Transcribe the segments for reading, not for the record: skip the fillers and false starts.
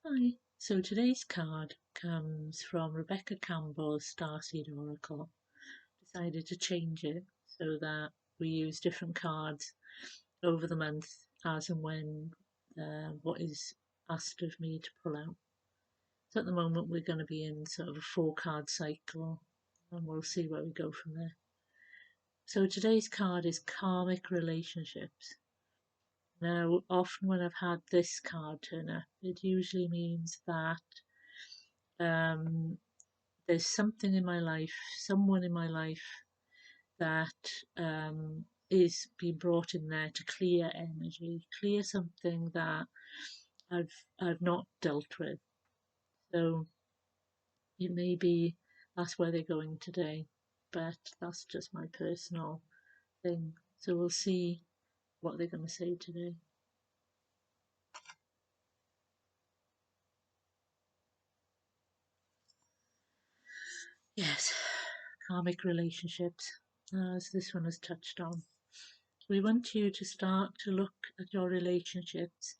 Hi. So today's card comes from Rebecca Campbell's Starseed Oracle. Decided to change it so that we use different cards over the month as and when what is asked of me to pull out. So at the moment we're going to be in sort of a 4 card cycle and we'll see where we go from there. So today's card is Karmic Relationships. Now, often when I've had this card turn up, it usually means that there's something in my life, someone in my life that is being brought in there to clear energy, clear something that I've not dealt with. So it may be that's where they're going today, but that's just my personal thing. So we'll see what they're going to say today. Yes, karmic relationships, as this one has touched on. We want you to start to look at your relationships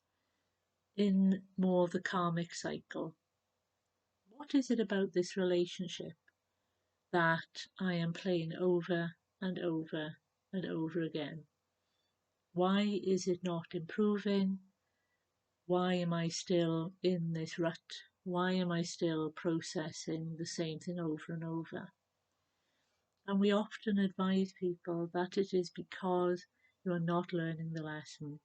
in more of the karmic cycle. What is it about this relationship that I am playing over and over and over again? Why is it not improving? Why am I still in this rut? Why am I still processing the same thing over and over? And we often advise people that it is because you are not learning the lesson.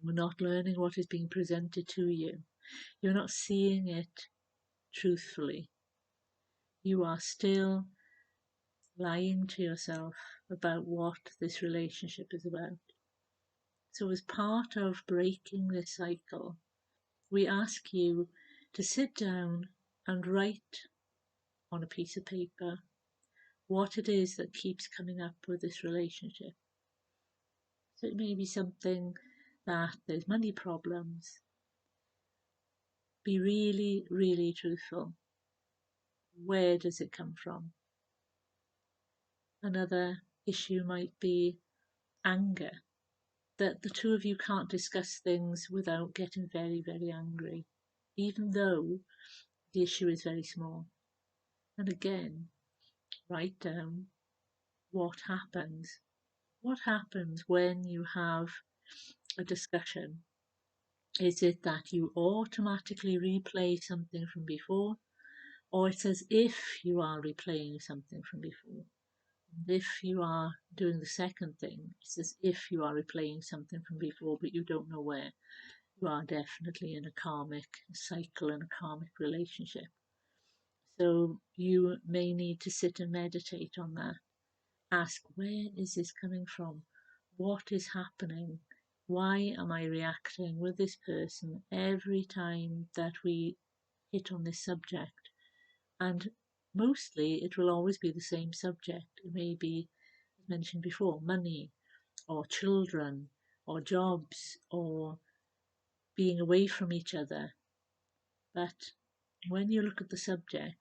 You're not learning what is being presented to you. You're not seeing it truthfully. You are still lying to yourself about what this relationship is about. So, as part of breaking this cycle, we ask you to sit down and write on a piece of paper what it is that keeps coming up with this relationship. So, it may be something that there's money problems. Be really, really truthful. Where does it come from? Another issue might be anger, that the two of you can't discuss things without getting very, very angry, even though the issue is very small. And again, write down what happens. What happens when you have a discussion? Is it that you automatically replay something from before, or it's as if you are replaying something from before? If you are doing the second thing, it's as if you are replaying something from before, but you don't know where. You are definitely in a karmic cycle and a karmic relationship. So you may need to sit and meditate on that. Ask, where is this coming from? What is happening? Why am I reacting with this person every time that we hit on this subject? And mostly it will always be the same subject. It may be, as mentioned before, money or children or jobs or being away from each other. But when you look at the subject,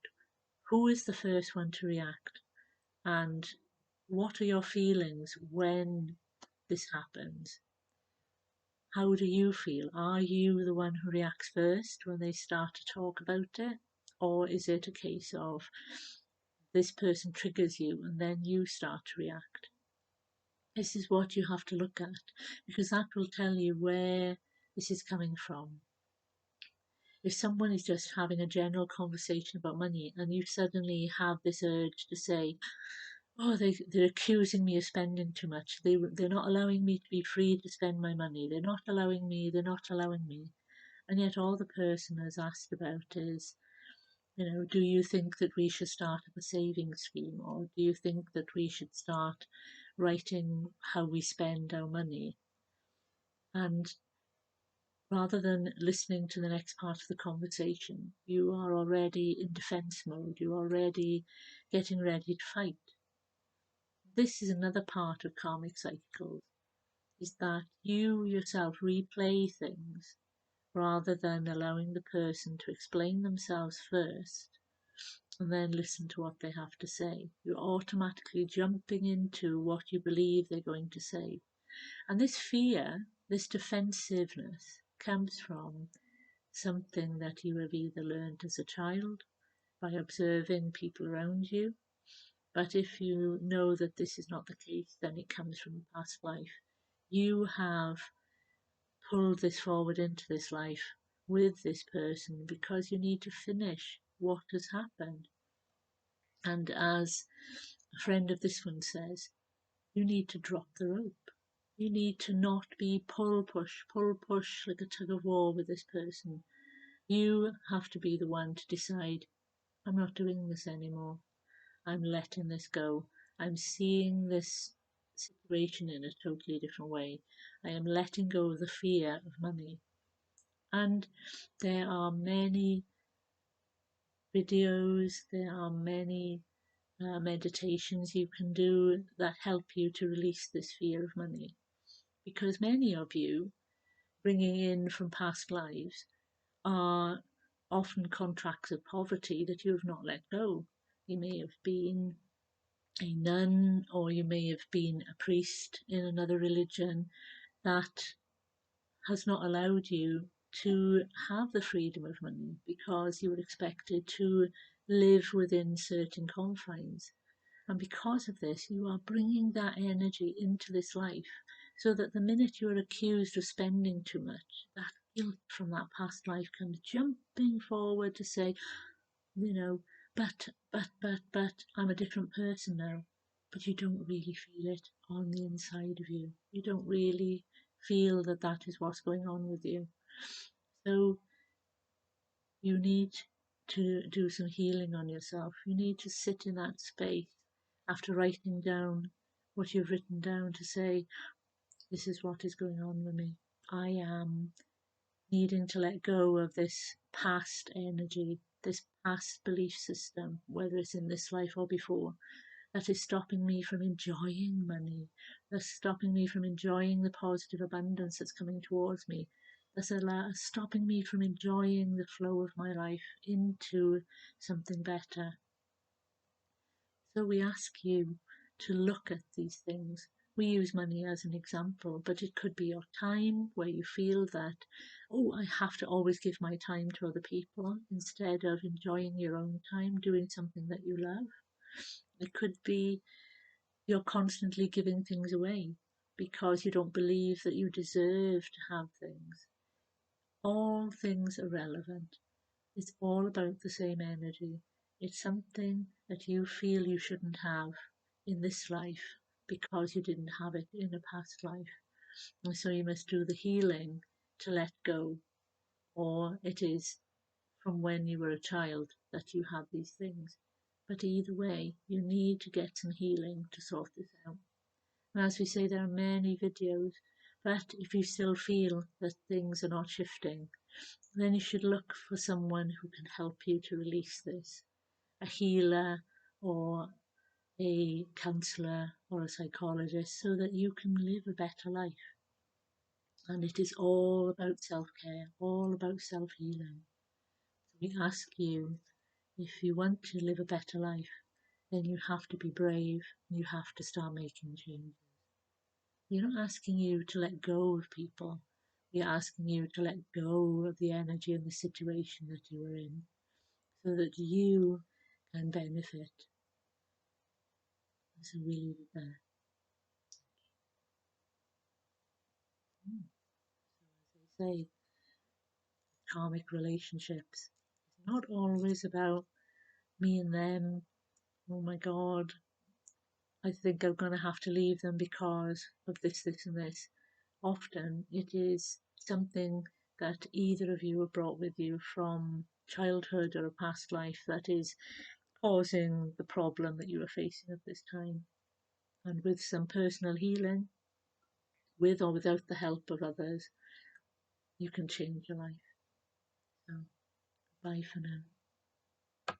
who is the first one to react? And what are your feelings when this happens? How do you feel? Are you the one who reacts first when they start to talk about it? Or is it a case of this person triggers you and then you start to react? This is what you have to look at, because that will tell you where this is coming from. If someone is just having a general conversation about money and you suddenly have this urge to say, oh, they're accusing me of spending too much. They're not allowing me to be free to spend my money. They're not allowing me. And yet all the person has asked about is, do you think that we should start up a savings scheme? Or do you think that we should start writing how we spend our money? And rather than listening to the next part of the conversation, you are already in defense mode. You're already getting ready to fight. This is another part of karmic cycles, is that you yourself replay things rather than allowing the person to explain themselves first and then listen to what they have to say. You're automatically jumping into what you believe they're going to say. And this fear, this defensiveness, comes from something that you have either learned as a child by observing people around you. But if you know that this is not the case, then it comes from a past life. You have pulled this forward into this life with this person because you need to finish what has happened. And as a friend of this one says, you need to drop the rope. You need to not be pull push like a tug of war with this person. You have to be the one to decide, I'm not doing this anymore. I'm letting this go. I'm seeing this situation in a totally different way. I am letting go of the fear of money. And there are many videos, there are many meditations you can do that help you to release this fear of money. Because many of you, bringing in from past lives, are often contracts of poverty that you have not let go. You may have been a nun, or you may have been a priest in another religion that has not allowed you to have the freedom of money because you were expected to live within certain confines. And because of this, you are bringing that energy into this life so that the minute you are accused of spending too much, that guilt from that past life comes jumping forward to say, you know, but, I'm a different person now. But you don't really feel it on the inside of you. You don't really feel that that is what's going on with you. So you need to do some healing on yourself. You need to sit in that space after writing down what you've written down to say, this is what is going on with me. I am needing to let go of this past energy, this past belief system, whether it's in this life or before, that is stopping me from enjoying money, that's stopping me from enjoying the positive abundance that's coming towards me, that's stopping me from enjoying the flow of my life into something better. So we ask you to look at these things. We use money as an example, but it could be your time where you feel that, oh, I have to always give my time to other people instead of enjoying your own time doing something that you love. It could be you're constantly giving things away because you don't believe that you deserve to have things. All things are relevant. It's all about the same energy. It's something that you feel you shouldn't have in this life because you didn't have it in a past life. And so you must do the healing to let go. Or it is from when you were a child that you had these things. But either way, you need to get some healing to sort this out. And as we say, there are many videos, but if you still feel that things are not shifting, then you should look for someone who can help you to release this. A healer or a counsellor or a psychologist so that you can live a better life. And it is all about self-care, all about self-healing. So we ask you, if you want to live a better life, then you have to be brave and you have to start making changes. We're not asking you to let go of people. We're asking you to let go of the energy and the situation that you are in so that you can benefit. So we leave it there. So as they say, karmic relationships. It's not always about me and them. Oh my God, I think I'm going to have to leave them because of this, this, and this. Often it is something that either of you have brought with you from childhood or a past life that is causing the problem that you are facing at this time. And with some personal healing, with or without the help of others, you can change your life. So, bye for now.